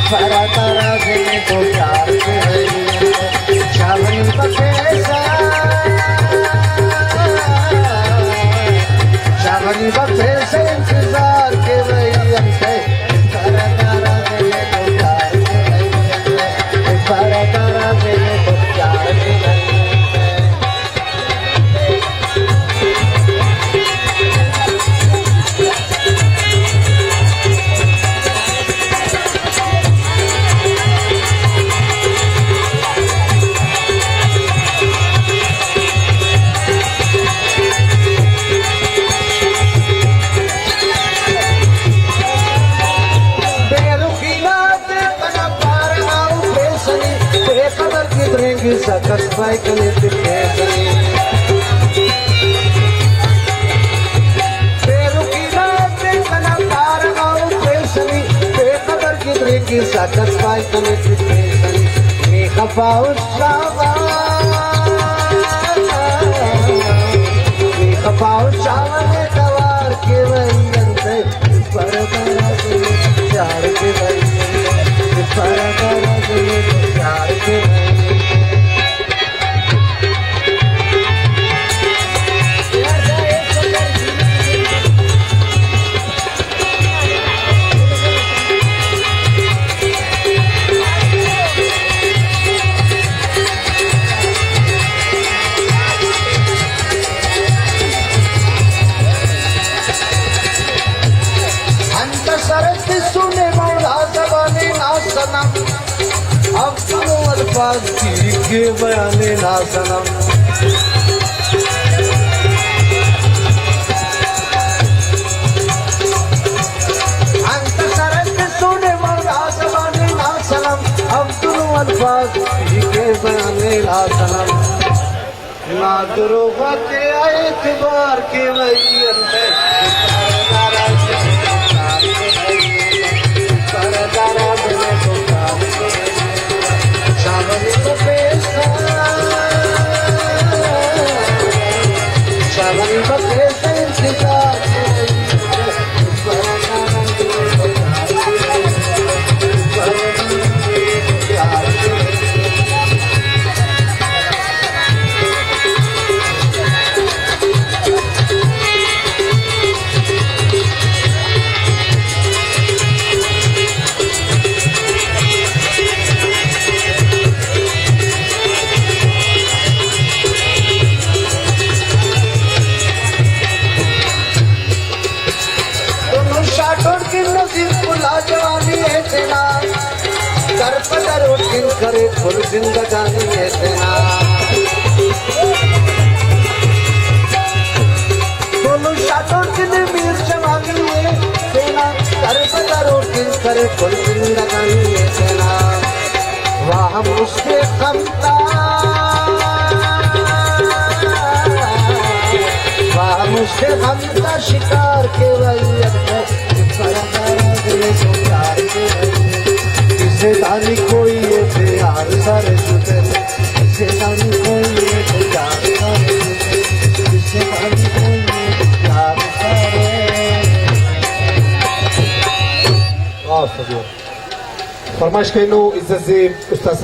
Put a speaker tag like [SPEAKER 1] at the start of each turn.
[SPEAKER 1] सारा तारा दिल को प्यार के शावन बखेसा शावन बखेसा इंतजार के वही अंते सारा तारा दिल को प्यार के सारा तारा दिल को प्यार के सकस भाई कने तिके सनी बेरुखी रात कना पार आऊ पेशनी बेकदर की द्रेगी सकस भाई कने तिके सनी मी खपाऊ शावा मी खपाऊ शावा ने कवार के वंदे पर करा के प्यार के वंदे पर करा के प्यार के के बयाने ना सनम अंत सरत सुने मौला ज़बाने ना सनम अब्दुल अल्फाज के बयाने ना सनम ना दुरूगा के एतबार के वही अंते करे फुल जिंदगानी है तेरा दोनों शाटों के लिए मीर चमागनी है तेरा कर पदारों की करे फुल जिंदगानी है तेरा वाह मुझके खमता वाह मुझके खमता शिकार के वही से दानी कोई ये प्यार सारे सुते से दानी कोई ये प्यार सारे सुते से दानी कोई ये प्यार सारे फरमाइश कहीं नो इज्जत से उस्ताद